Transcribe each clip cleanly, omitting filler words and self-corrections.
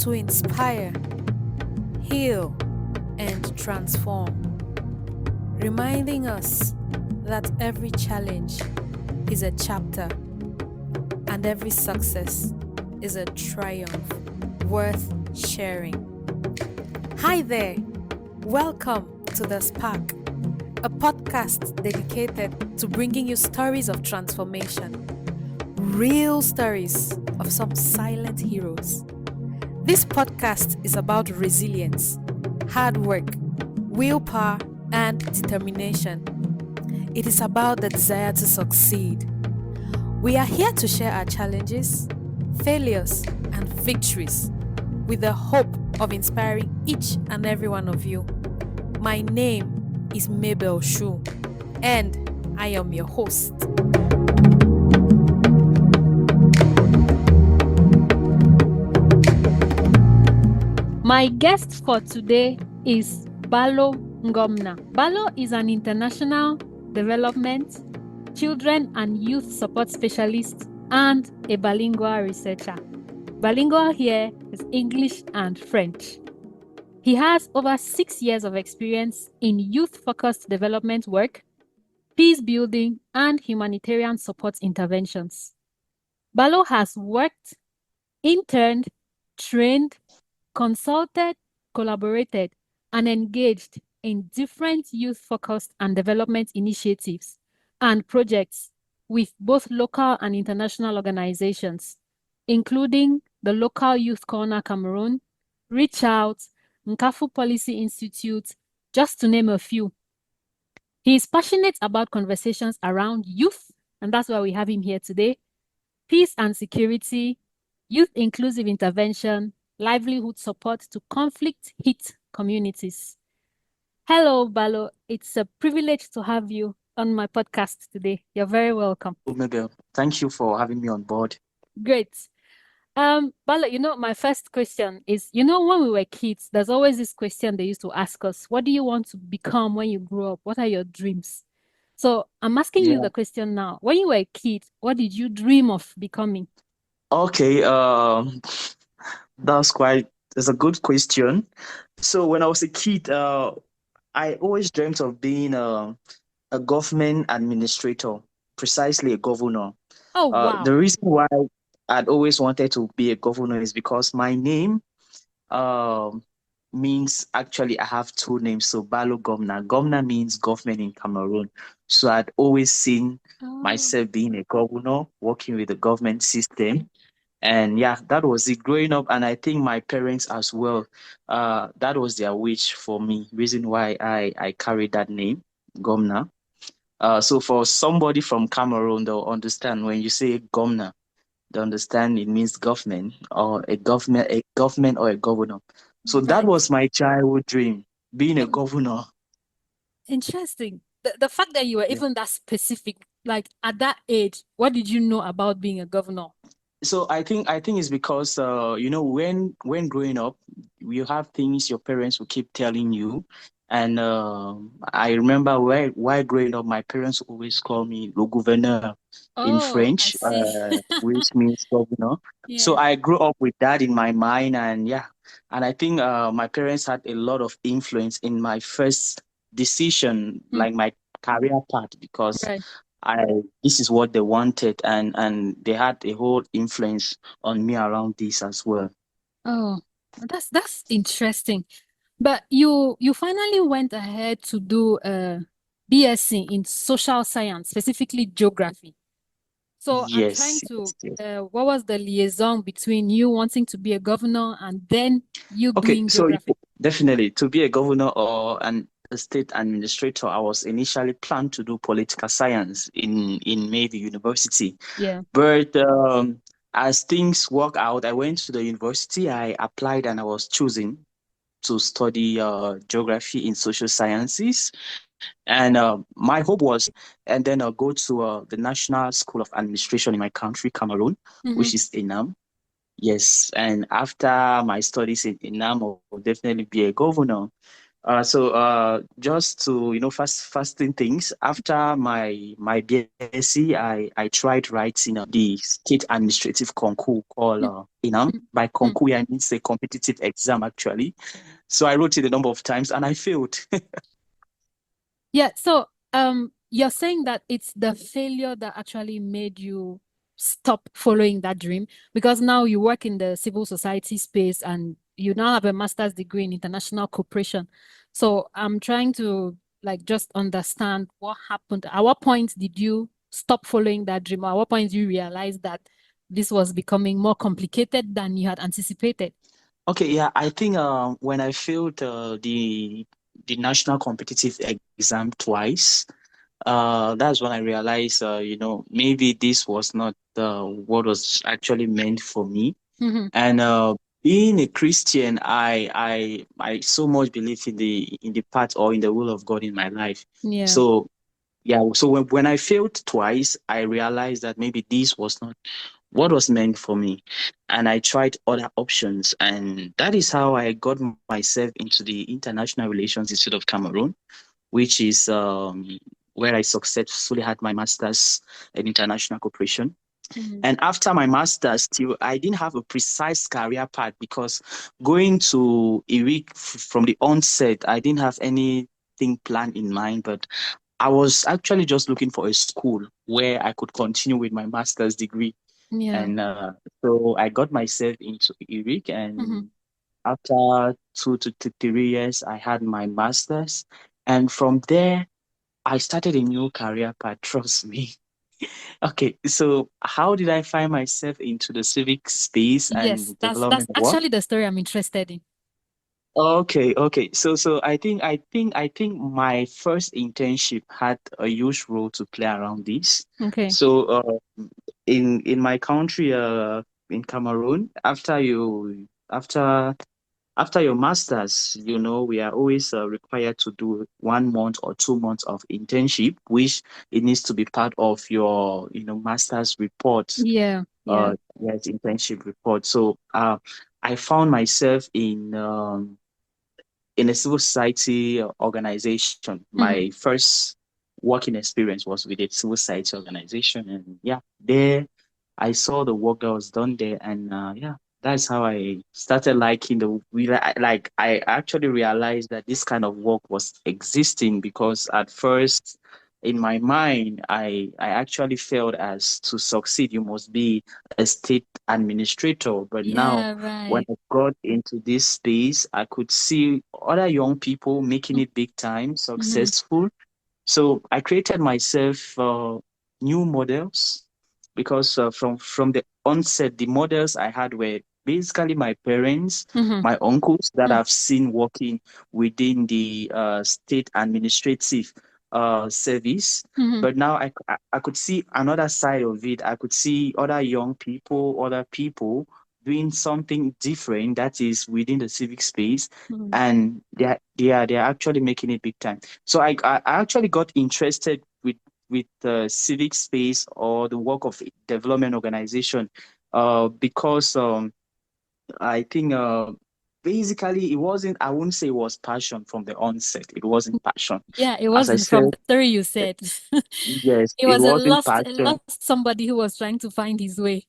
to inspire, heal, and transform, reminding us that every challenge is a chapter and every success is a triumph worth sharing. Hi there, welcome to the Spark, a podcast dedicated to bringing you stories of transformation, real stories of some silent heroes. This podcast is about resilience, hard work, willpower, and determination. It is about the desire to succeed. We are here to share our challenges, failures, and victories with the hope of inspiring each and every one of you. My name is Mabel Shu, and I am your host. My guest for today is Ballo Ngomna. Ballo is an international development, children and youth support specialist, and a bilingual researcher. Bilingual here is English and French. He has over 6 years of experience in youth-focused development work, peace building, and humanitarian support interventions. Ballo has worked, interned, trained, consulted, collaborated, and engaged in different youth-focused and development initiatives and projects with both local and international organizations, including the local Youth Corner Cameroon, Reach Out, Nkafu Policy Institute, just to name a few. He is passionate about conversations around youth, and that's why we have him here today, peace and security, youth-inclusive intervention, livelihood support to conflict-hit communities. Hello, Ballo. It's a privilege to have you on my podcast today. You're very welcome. Mabel, thank you for having me on board. Great. Ballo, my first question is, when we were kids, there's always this question they used to ask us, what do you want to become when you grow up? What are your dreams? So I'm asking you the question now. When you were a kid, what did you dream of becoming? Okay, that's a good question. So when I was a kid, I always dreamt of being a government administrator, precisely a governor. Oh, wow. The reason why I'd always wanted to be a governor is because my name means, actually I have two names. So Ballo Ngomna. Ngomna means government in Cameroon. So I'd always seen myself being a governor, working with the government system. And yeah, that was it growing up. And I think my parents as well, that was their wish for me, reason why I carried that name, Ngomna. So for somebody from Cameroon, they'll understand when you say Ngomna, they understand it means government or a government or a governor. So that was my childhood dream, being a governor. Interesting. The fact that you were even that specific, like at that age, what did you know about being a governor? So I think it's because when growing up, you have things your parents will keep telling you, and I remember while growing up, my parents always call me le gouverneur in French, which means governor. So I grew up with that in my mind, and I think my parents had a lot of influence in my first decision, like my career path, because this is what they wanted, and they had a whole influence on me around this as well. Oh, that's interesting. But you finally went ahead to do a BSc in social science, specifically geography. So I'm trying to, what was the liaison between you wanting to be a governor and then you doing geography? Definitely, to be a governor or a state administrator, I was initially planned to do political science in maybe university. Yeah. But as things work out, I went to the university, I applied, and I was chosen to study geography in social sciences. And my hope was, and then I'll go to the National School of Administration in my country, Cameroon, which is ENAM. Yes, and after my studies in ENAM, I'll definitely be a governor. Just to fasting things after my BSc, I tried writing the state administrative concours called Mm, INAM. mm, By mm. concours, I mean it's a competitive exam actually. So I wrote it a number of times and I failed. Yeah, so you're saying that it's the failure that actually made you stop following that dream because now you work in the civil society space and you now have a master's degree in international cooperation. So I'm trying to like just understand what happened. At what point did you stop following that dream? Or at what point did you realize that this was becoming more complicated than you had anticipated? Okay, yeah, I think when I failed the national competitive exam twice, that's when I realized, maybe this was not what was actually meant for me. Mm-hmm. And being a Christian, I so much believe in the path or in the will of God in my life. Yeah. So yeah, so when I failed twice, I realized that maybe this was not what was meant for me. And I tried other options. And that is how I got myself into the International Relations Institute of Cameroon, which is where I successfully had my master's in international cooperation. Mm-hmm. And after my master's, still, I didn't have a precise career path because going to a week from the onset, I didn't have anything planned in mind. But I was actually just looking for a school where I could continue with my master's degree. Yeah. And so I got myself into ERIC, Mm-hmm. and after 2 to 3 years, I had my master's. And from there, I started a new career path, trust me. Okay, so how did I find myself into the civic space Yes, and that's development work? actually the story I'm interested in. Okay. So I think my first internship had a huge role to play around this. Okay. So in my country, in Cameroon, after your masters, we are always required to do 1 month or 2 months of internship, which it needs to be part of your master's report, Yeah, yeah. yes, internship report. So I found myself in a civil society organization. My Mm-hmm. first working experience was with a civil society organization, and yeah, there I saw the work that was done there, and yeah, that's how I started liking like I actually realized that this kind of work was existing because at first in my mind I actually felt as to succeed you must be a state administrator, but now Yeah, when right. I got into this space, I could see other young people making it big time, Mm-hmm. successful. So I created myself new models because from the onset, the models I had were basically my parents, Mm-hmm. my uncles that I've seen working within the state administrative service. Mm-hmm. But now I could see another side of it. I could see other young people, other people doing something different that is within the civic space, Mm-hmm. and they're actually making it big time. So I actually got interested with the civic space or the work of development organization because I think basically it wasn't, I wouldn't say it was passion from the onset. It wasn't passion. Yeah, it As I wasn't from said, the story you said. yes, It it was wasn't a passion. lost somebody who was trying to find his way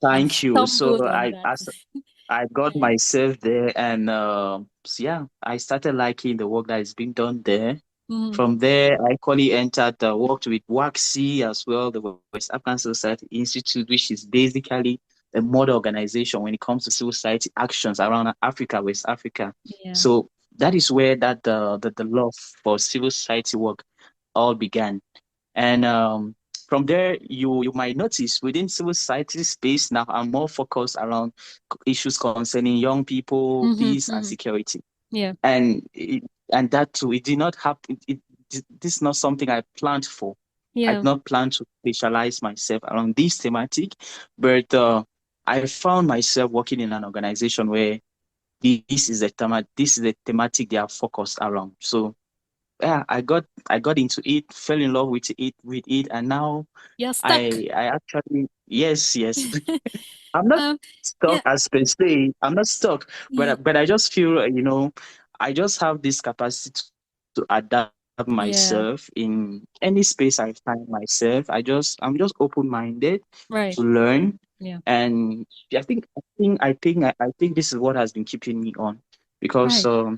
and Thank you. So stumbled on that. I got Yeah. myself there, and so yeah, I started liking the work that is being done there. Mm-hmm. From there, I equally entered, worked with WACC as well, the West African Society Institute, which is basically a model organization when it comes to civil society actions around Africa, West Africa. Yeah. So that is where the love for civil society work all began. And from there, you might notice within civil society space now, I'm more focused around issues concerning young people, Mm-hmm. peace, and Mm-hmm. security. Yeah. And and that too, it did not happen. This is not something I planned for. I did Yeah. not plan to specialize myself around this thematic, but I found myself working in an organization where this is a thematic they are focused around. So yeah, I got into it, fell in love with it, and now You're stuck. I actually, yes. I'm not Um, stuck yeah. as per se. I'm not stuck, but y- I just feel I just have this capacity to adapt myself Yeah. in any space I find myself. I'm just open-minded to Right. learn, Yeah. and I think this is what has been keeping me on, because Right.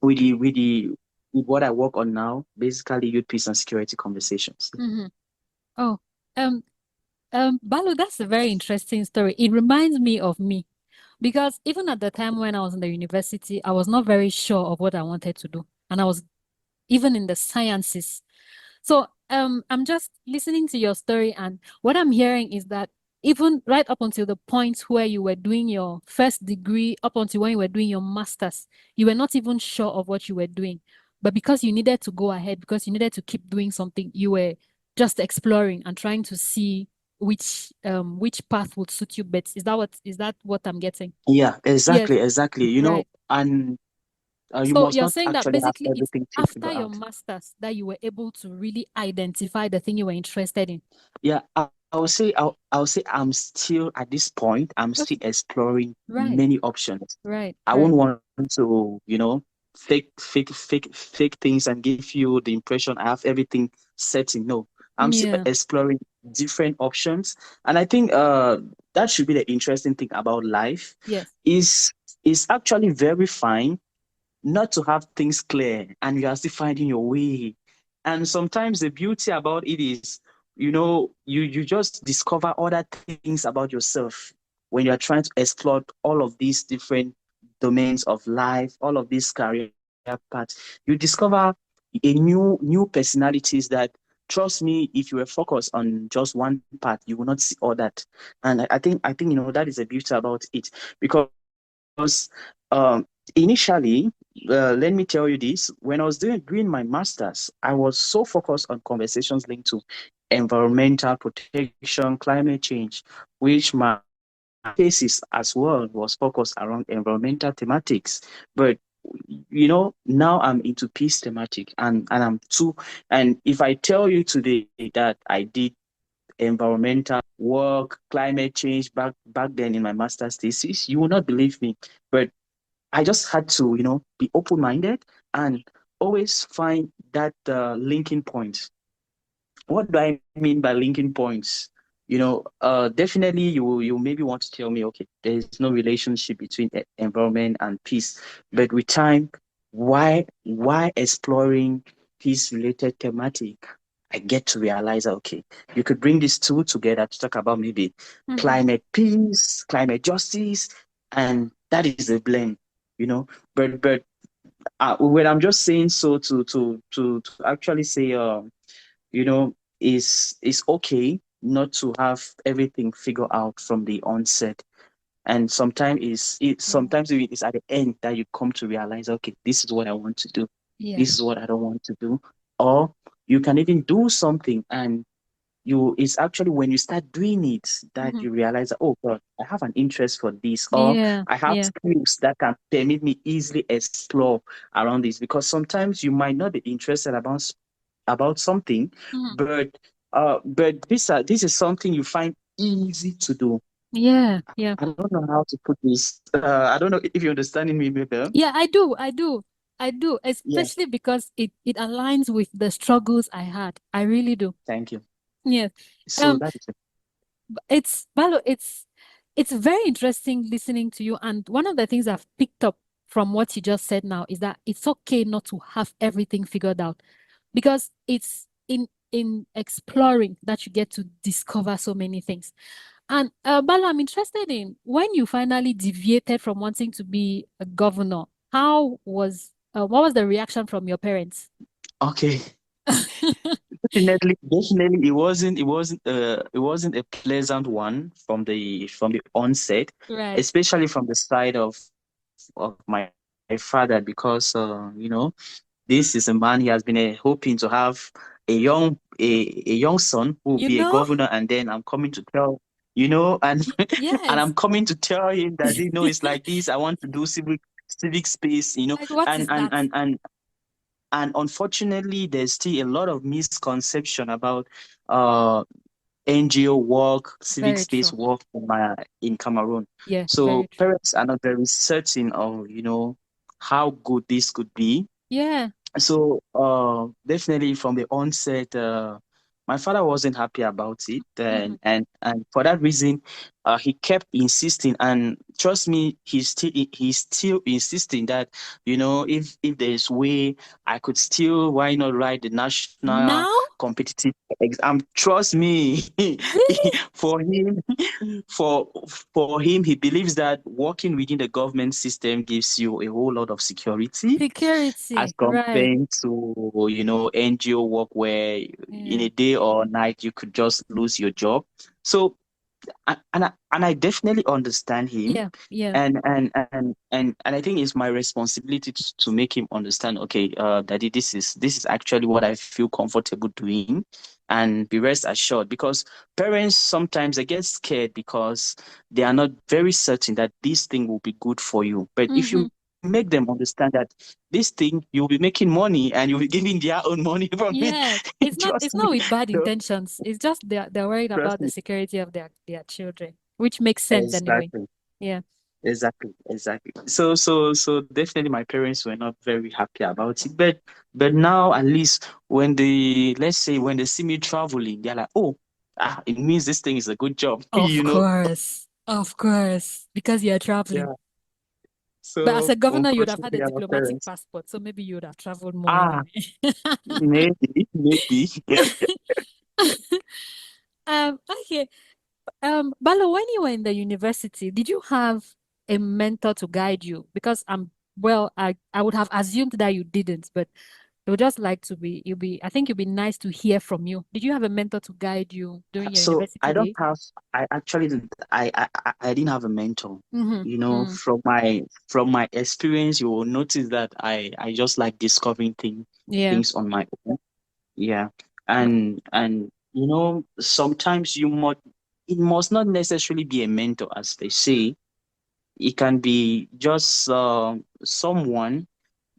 with what I work on now, basically youth peace and security conversations. Mm-hmm. Oh, um, Balu, that's a very interesting story. It reminds me of me because even at the time when I was in the university, I was not very sure of what I wanted to do, and I was even in the sciences. So I'm just listening to your story, and what I'm hearing is that even right up until the point where you were doing your first degree, up until when you were doing your master's, you were not even sure of what you were doing. But because you needed to go ahead, because you needed to keep doing something, you were just exploring and trying to see which path would suit you best. Is that what I'm getting? Yeah, Yes, exactly. right. And you So must you're not saying that actually have basically it's everything figured after your out. master's that you were able to really identify the thing you were interested in. Yeah, I'll say I'm still at this point. I'm still Okay. exploring Right. many options. Right. I won't Right. want to, fake things and give you the impression I have everything set in. No, I'm still Yeah. exploring different options, and I think that should be the interesting thing about life. Yes. Is actually very fine not to have things clear and you are still finding your way. And sometimes the beauty about it is, you just discover other things about yourself when you are trying to explore all of these different domains of life, all of these career paths. You discover a new personalities that, trust me, if you were focused on just one part, you will not see all that. And I think that is the beauty about it, because initially, let me tell you this: when I was doing my masters, I was so focused on conversations linked to environmental protection, climate change, which my thesis as well was focused around environmental thematics. But now I'm into peace thematic, and I'm too. And if I tell you today that I did environmental work, climate change back then in my master's thesis, you will not believe me. But I just had to, be open minded and always find that linking point. What do I mean by linking points? Definitely you maybe want to tell me, okay, there is no relationship between environment and peace, but with time, why exploring peace related thematic? I get to realize that, okay, you could bring these two together to talk about maybe Mm-hmm. climate peace, climate justice, and that is a blend, you know. But when I'm just saying so to actually say, is okay not to have everything figured out from the onset. And Yeah. sometimes it's at the end that you come to realize, okay, this is what I want to do, Yeah. this is what I don't want to do. Or you can even do something, and it's actually when you start doing it that Mm-hmm. you realize that, oh God, I have an interest for this, or Yeah. I have Yeah. skills that can permit me easily explore around this. Because sometimes you might not be interested about something, Mm-hmm. but this is something you find easy to do. Yeah. Yeah. I don't know how to put this. I don't know if you're understanding me, Mabel. Yeah, I do. I do. I do, Yeah. especially because it aligns with the struggles I had. I really do. Thank you. Yes. So Um, that is it. it's Balo, it's very interesting listening to you. And one of the things I've picked up from what you just said now is that it's okay not to have everything figured out because it's in exploring that you get to discover so many things. And Bala, I'm interested in when you finally deviated from wanting to be a governor. How was what was the reaction from your parents? Okay. Definitely, it wasn't a pleasant one from the onset, Right. especially from the side of my father, because this is a man. He has been hoping to have a young son who will be a You governor, know? and then I'm coming to tell, and and I'm Yes. coming to tell him that it's like this. I want to do civic space, Like, what and is that? unfortunately, there's still a lot of misconception about uh NGO work, civic Very space true. work in Cameroon. Yeah, So very true. parents are not very certain of how good this could be. Yeah. So definitely from the onset, my father wasn't happy about it, Mhm. and for that reason, he kept insisting. And trust me, he's still insisting that, if there's way I could still, why not write the national Now? competitive exam? Trust me, Really? for him, for for him, he believes that working within the government system gives you a whole lot of security as Security. Right. compared to NGO work where in Yeah. a day or night you could just lose your job. So and I definitely understand him, Yeah. Yeah. and I think it's my responsibility to make him understand. Okay, daddy, this is actually what I feel comfortable doing, and be rest assured, because parents sometimes they get scared because they are not very certain that this thing will be good for you. But if you Mm-hmm. make them understand that this thing you'll be making money and you'll be giving their own money from it, Yeah. It's not trust it's me, not with bad no, intentions. It's just they're worried trust about the me. security of their children, which makes sense anyway. Exactly. Yeah. Exactly. So definitely my parents were not very happy about it. But now at least let's say when they see me traveling, they're like, oh, it means this thing is a good job, Of course. Of course. Because you're traveling. Yeah. But as So a governor, you would have had a unfortunately our diplomatic parents. passport, so maybe you would have traveled more Ah, anyway. maybe. Okay. Balo, when you were in the university, did you have a mentor to guide you? Because well, I would have assumed that you didn't, but I would just like to I think it'd be nice to hear from you. Did you have a mentor to guide you during your So I university don't days? have. I actually didn't. I didn't have a mentor. Mm-hmm. Mm. From my experience, you will notice that I just like discovering Yeah. things on my own. Yeah, But, and sometimes it must not necessarily be a mentor, as they say. It can be just someone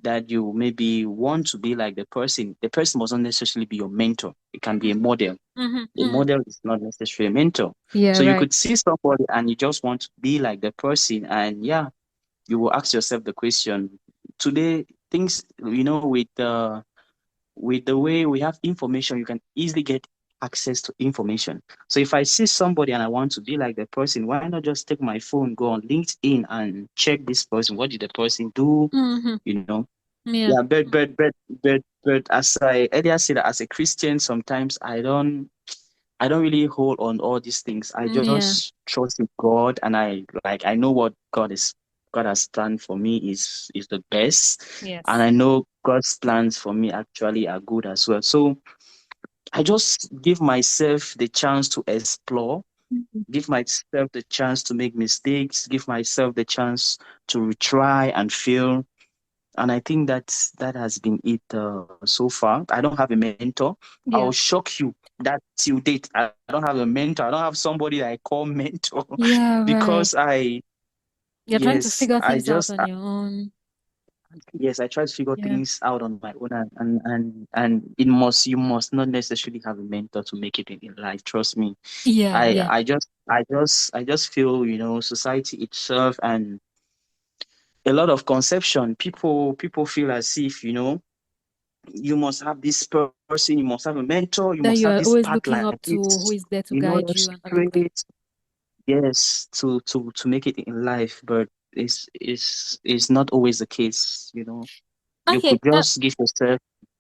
that you maybe want to be like the person. The person must not necessarily be your mentor. It can be a model. mm-hmm. A Mm-hmm. model is not necessarily a mentor. Yeah, So you right. could see somebody and you just want to be like the person, and yeah, you will ask yourself the question. Today, things, with the way we have information, you can easily get access to information. So if I see somebody and I want to be like the person, why not just take my phone, go on LinkedIn and check this person? What did the person do? Mm-hmm. You know? Yeah. Yeah, but as I earlier said, as a Christian, sometimes I don't really hold on all these things. I Yeah. just trust in God, and I know what God has planned for me is the best, and Yes. I know God's plans for me actually are good as well. So I just give myself the chance to explore, Mhm. give myself the chance to make mistakes, give myself the chance to retry and fail. And I think that has been it so far. I don't have a mentor. I'll Yeah. shock you that till date, I don't have a mentor. I don't have somebody that I call mentor Yeah, because right. You're trying to yes, figure things out on your own. yes, I try to figure Yeah. things out on my own, and you must not necessarily have a mentor to make it in life. Trust me. Yeah, I yeah. I just I just I just feel society itself and a lot of conception. People feel as if you must have this person, you must have a mentor, you must That have you this are always path looking like up to, this, who is there to guide you and all of that. straight. Yes, to make it in life, but it's not always the case. You Okay. could just give yourself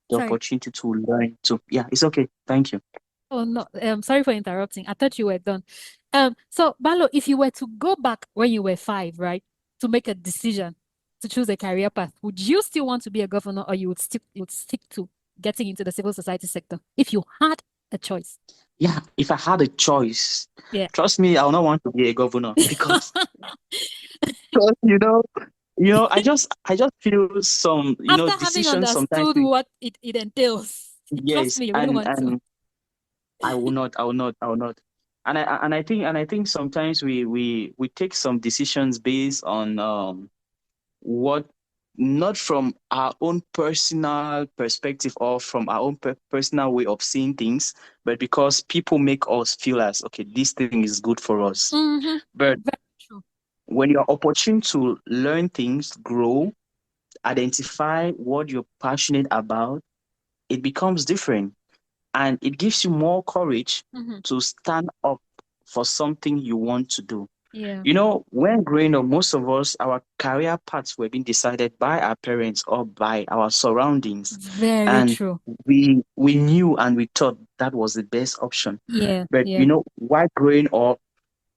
the Sorry. opportunity to learn. To Yeah, it's okay. Thank you. Oh no. Sorry for interrupting. I thought you were done. So Balo, if you were to go back when you were 5, right, to make a decision to choose a career path, would you still want to be a governor, or you would stick to getting into the civil society sector if you had a choice? Yeah, if I had a choice, Yeah. trust me, I would not want to be a governor because I just feel some After having decisions sometimes. understood what it entails, trust Yes, me, you wouldn't and want to. and I will not. And I think sometimes we take some decisions based on what, not from our own personal perspective or from our own personal way of seeing things, but because people make us feel as, okay, this thing is good for us. Mm-hmm. But Very true. when you're opportune to learn things, grow, identify what you're passionate about, it becomes different, and it gives you more courage Mm-hmm. to stand up for something you want to do. Yeah. When growing up, most of us, our career paths were being decided by our parents or by our surroundings. Very And true. we knew and we thought that was the best option. Yeah. But Yeah. while growing up,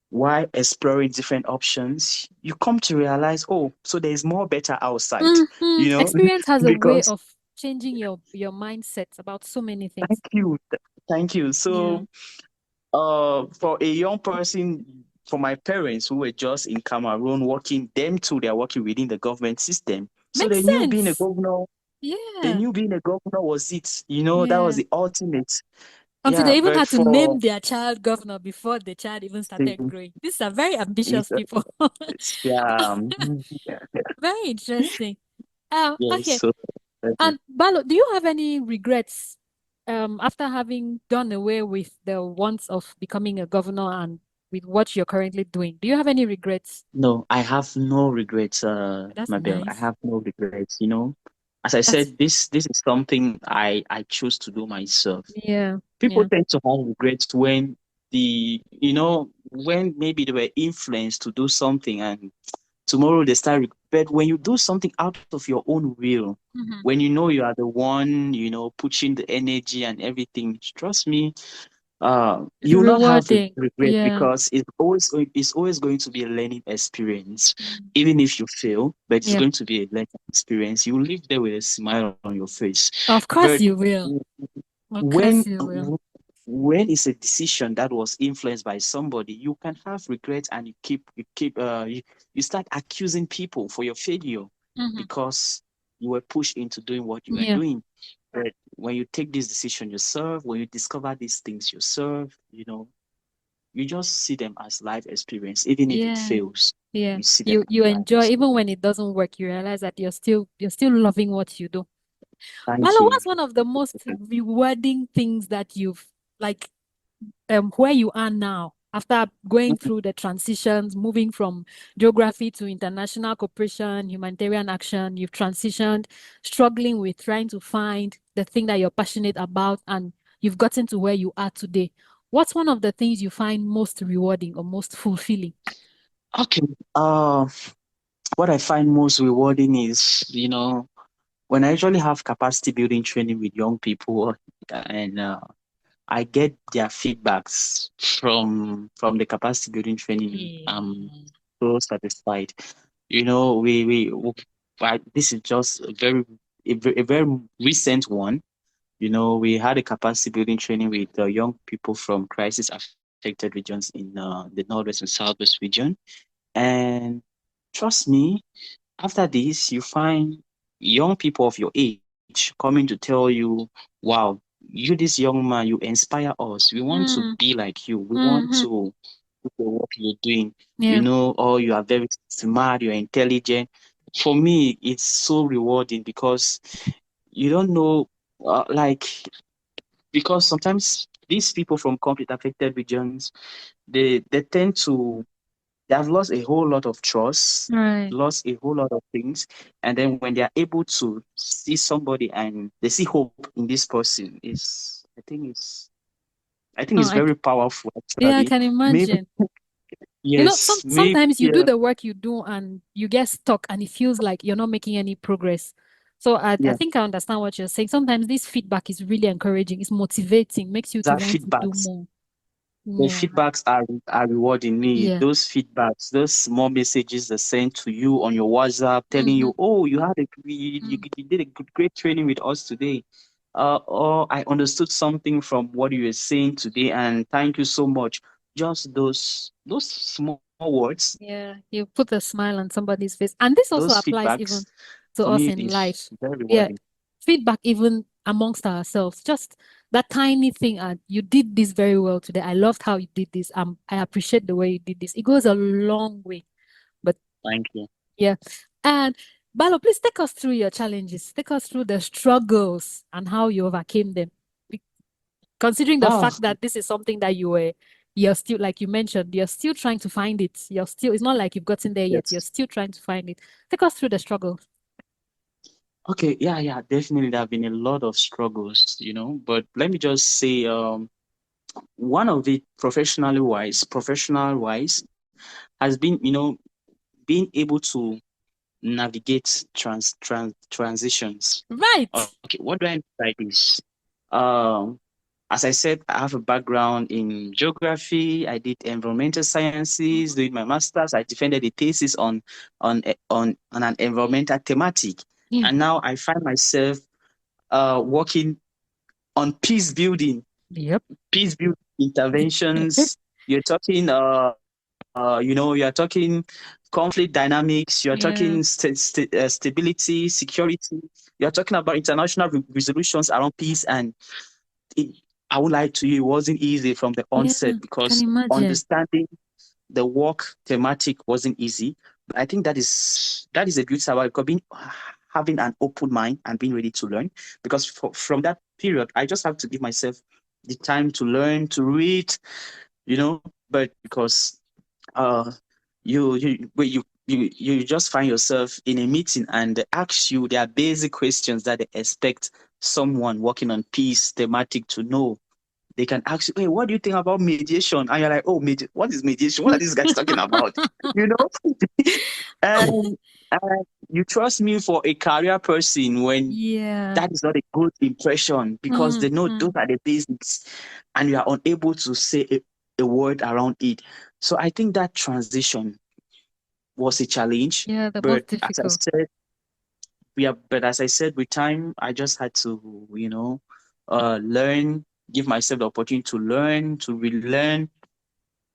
while exploring different options, you come to realize, oh, so there's more better outside, Mm-hmm. you know, Experience has a way because of changing your mindset about so many thank things. you. Thank you. Yeah. So for a young person, for my parents who were just in Cameroon working, them too, they're working within the government system. So Makes sense. they Yeah. knew being a governor was it, that was Yeah. the ultimate. Until Yeah, they even but had to for name their child governor before the child even started growing. These are very ambitious it's, people. yeah, Very interesting. yes, Okay. so And Balo, do you have any regrets after having done away with the wants of becoming a governor and with what you're currently doing? Do you have any regrets? no, I have no regrets, That's Mabel. I nice. have no regrets. As I That's said, this is something I choose to do myself. yeah, People yeah. tend to have regrets when when maybe they were influenced to do something and tomorrow they start but when you do something out of your own will, Mm-hmm. when you are the one, pushing the energy and everything, trust me, It's you will not have rewarding. regret Yeah. because it's always going to be a learning experience, Mm. even if you fail, but it's Yeah. going to be a learning experience. You live there with a smile on your face. Of But course you will. Of when course you will. when it's a decision that was influenced by somebody, you can have regrets and you start accusing people for your failure Mm-hmm. because you were pushed into doing what you were Yeah. doing. But when you take this decision yourself, when you discover these things yourself, you just see them as life experience. Even if it Yeah. fails, Yeah. you see them You as you life enjoy even experience. when it doesn't work, you realize that you're still loving what you do. Thank Malo, you. what's one of the most rewarding things that you've like where you are now after going through the transitions, moving from geography to international cooperation, humanitarian action, you've transitioned, struggling with trying to find the thing that you're passionate about, and you've gotten to where you are today. What's one of the things you find most rewarding or most fulfilling? Okay. Uh, what I find most rewarding is, when I usually have capacity building training with young people, and I get their feedbacks from the capacity building training, I'm Yeah. so satisfied. You know, this is just a very recent one. We had a capacity building training with young people from crisis affected regions in the northwest and southwest region, and trust me, after this, you find young people of your age coming to tell you, wow, you, this young man, you inspire us. We want to Mm, be like you. We want mm-hmm. to do the work you're doing, Yeah. or you are very smart, you're intelligent. For me, it's so rewarding because you don't know, like, because sometimes these people from conflict affected regions, they tend to they have lost a whole lot of trust, Right. lost a whole lot of things. And then when they are able to see somebody and they see hope in this person, I think Oh, it's very powerful yeah, I actually. can Maybe imagine. yes, maybe Sometimes you do yeah, the work you do and you get stuck and it feels like you're not making any progress. So I yeah. think I understand what you're saying. Sometimes this feedback is really encouraging, it's motivating, makes you to That want to do feedbacks. more. The Yeah. feedbacks are rewarding me. Yeah. Those feedbacks, those small messages they send to you on your WhatsApp telling Mm-hmm. you, oh, you did a great training with us today. Or I understood something from what you were saying today, and thank you so much. Just those small words, Yeah. You put a smile on somebody's face. And this those also applies feedbacks even to for us me in is life. very Yeah. rewarding. Feedback even amongst ourselves. Just that tiny thing. You did this very well today. I loved how you did this. I appreciate the way you did this. It goes a long way. But Thank you. yeah. And Balo, please take us through your challenges. Take us through the struggles and how you overcame them. Be- Considering the Oh, fact that this is something that you're still, like you mentioned, you're still trying to find it. It's not like you've gotten there yet. You're yes. still trying to find it. Take us through the struggles. Okay, yeah, definitely. There have been a lot of struggles, but let me just say, one of it, professional wise, has been, being able to navigate transitions. Right. Okay, what do I mean by this? Um, as I said, I have a background in geography. I did environmental sciences, Mhm. doing my master's. I defended a thesis on an environmental thematic, Yeah. and now I find myself working on Yep. peace building interventions. You're talking, you're talking conflict dynamics. You're talking Yeah. stability, security. You're talking about international resolutions around peace, and it, I would lie to you, it wasn't easy from the Yeah. onset Can because imagine. understanding the work thematic wasn't easy. But I think that is a beauty about it, because having an open mind and being ready to learn. Because from that period, I just have to give myself the time to learn, to read, But because uh, you just find yourself in a meeting and they ask you their basic questions that they expect someone working on peace thematic to know. They can ask you, hey, what do you think about mediation? And you're like, oh, what is mediation? What are these guys talking about? You know? and, and you trust me for a career person when Yeah. that is not a good impression, because they know those Mm. are the basics and you are unable to say a word around it. So I think that transition was a challenge. Yeah, the most But as I difficult. said, with time, I just had to, learn, give myself the opportunity to learn, to relearn,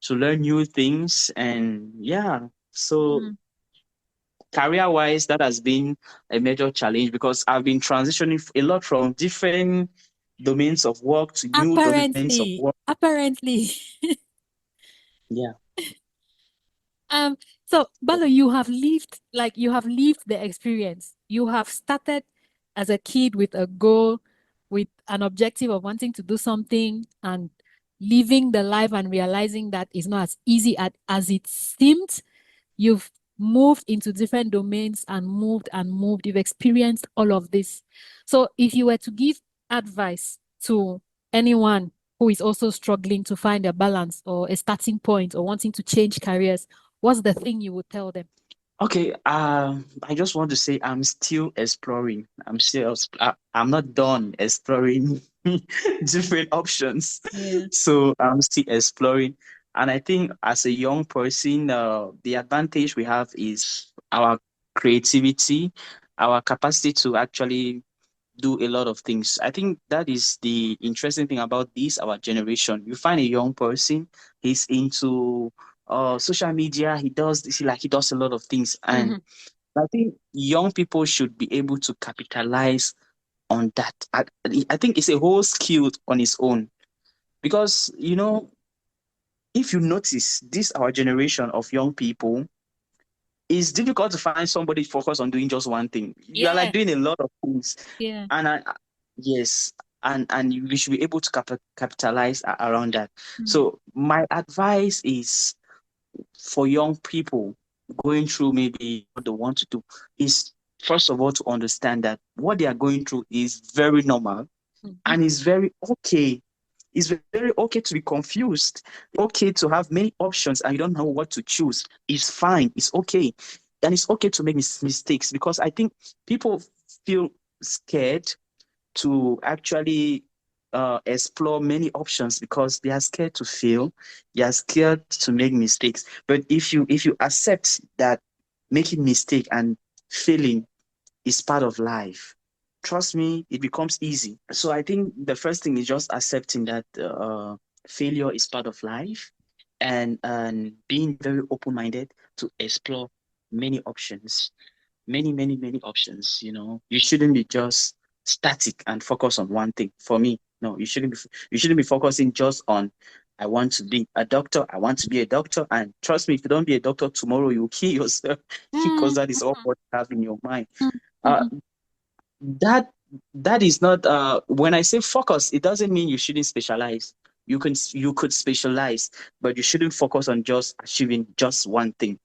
to learn new things. And yeah, so Mm. career wise, that has been a major challenge because I've been transitioning a lot from different domains of work to new domains of Apparently, work. apparently. Yeah. Um, so Balo, you have lived the experience. You have started as a kid with a goal, with an objective of wanting to do something and living the life and realizing that it's not as easy as it seemed. You've moved into different domains and moved and moved. You've experienced all of this. So if you were to give advice to anyone who is also struggling to find a balance or a starting point or wanting to change careers, what's the thing you would tell them? Okay. I just want to say I'm still exploring. I'm not done exploring different options. Yeah. So I'm still exploring. And I think as a young person, the advantage we have is our creativity, our capacity to actually do a lot of things. I think that is the interesting thing about this, our generation. You find a young person, he's into social media, he does a lot of things. And Mhm. I think young people should be able to capitalize on that. I think it's a whole skill on its own. Because, if you notice this, our generation of young people, it's difficult to find somebody focused on doing just one thing. You are like Yeah. doing a lot of things. Yeah. And yes, and we should be able to capitalize around that. Mm. So my advice is for young people going through maybe what they want to do is, first of all, to understand that what they are going through is very normal Mhm. and is very okay. It's very okay to be confused, okay to have many options and you don't know what to choose. It's fine, it's okay. And it's okay to make mistakes, because I think people feel scared to actually explore many options because they are scared to fail, they are scared to make mistakes. But if you accept that making mistake and failing is part of life, trust me, it becomes easy. So I think the first thing is just accepting that failure is part of life, and being very open-minded to explore many options, many options. You shouldn't be just static and focus on one thing. For me, no, you shouldn't be focusing just on, I want to be a doctor, I want to be a doctor. And trust me, if you don't be a doctor tomorrow, you'll kill yourself because Mm. that is all what you have in your mind. Mhm. uh Mhm. that that is not, when I say focus, it doesn't mean you shouldn't specialize. You could specialize, but you shouldn't focus on just achieving just one thing.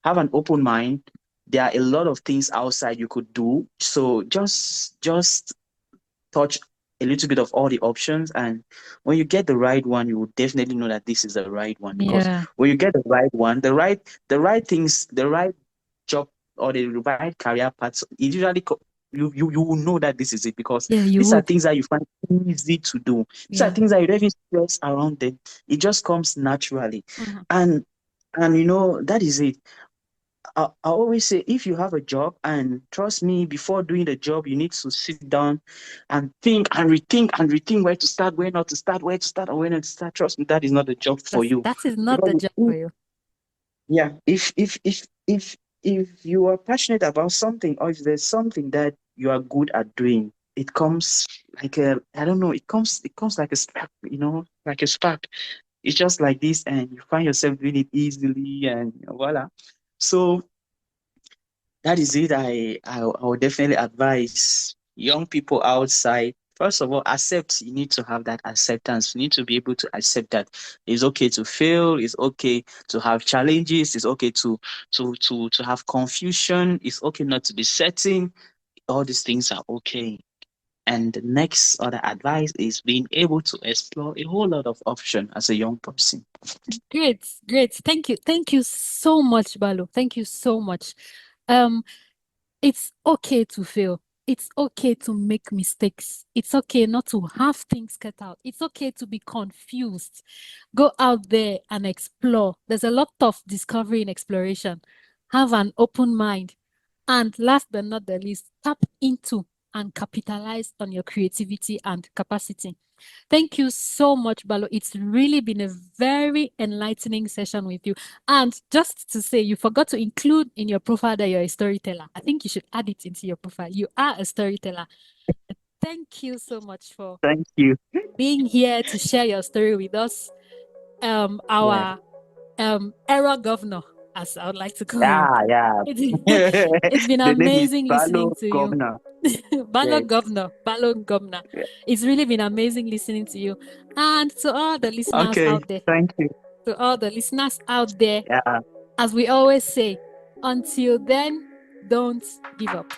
Have an open mind, there are a lot of things outside you could do. So just touch a little bit of all the options, and when you get the right one, you will definitely know that this is the right one. Because Yeah. when you get the right one, the right things, the right job or the right career paths, it usually you will know that this is it, because Yeah, you these are would. things that you find easy to do. These are Yeah. things that you don't even stress around them. It just comes naturally. Mhm. And that is it. I always say, if you have a job, and trust me, before doing the job, you need to sit down and think and rethink where to start, where not to start, where to start, or where not to start. Trust me, that is not the job for you. That is not Because the job for you. yeah, if you are passionate about something, or if there's something that you are good at doing, it comes like a, I don't know, it comes like a spark, like a spark. It's just like this, and you find yourself doing it easily, and voila. So that is it. I would definitely advise young people outside. First of all, accept. You need to have that acceptance. You need to be able to accept that it's okay to fail. It's okay to have challenges. It's okay to have confusion. It's okay not to be certain. All these things are okay. And the next other advice is being able to explore a whole lot of options as a young person. Great, great. Thank you. Thank you so much, Balo. Thank you so much. Um, it's okay to fail. It's okay to make mistakes. It's okay not to have things cut out. It's okay to be confused. Go out there and explore. There's a lot of discovery and exploration. Have an open mind. And last but not the least, tap into and capitalize on your creativity and capacity. Thank you so much, Balo. It's really been a very enlightening session with you. And just to say, you forgot to include in your profile that you're a storyteller. I think you should add it into your profile. You are a storyteller. Thank you so much for Thank you. being here to share your story with us. Yeah. Our era governor, as I would like to call him. Yeah, yeah. It's been The name is amazing listening Ballo to you. Ngomna. Ballo Yes. Governor, Ballo Ngomna. Yeah. It's really been amazing listening to you. And to all the listeners Okay. out there, Thank you. as we always say, until then, don't give up.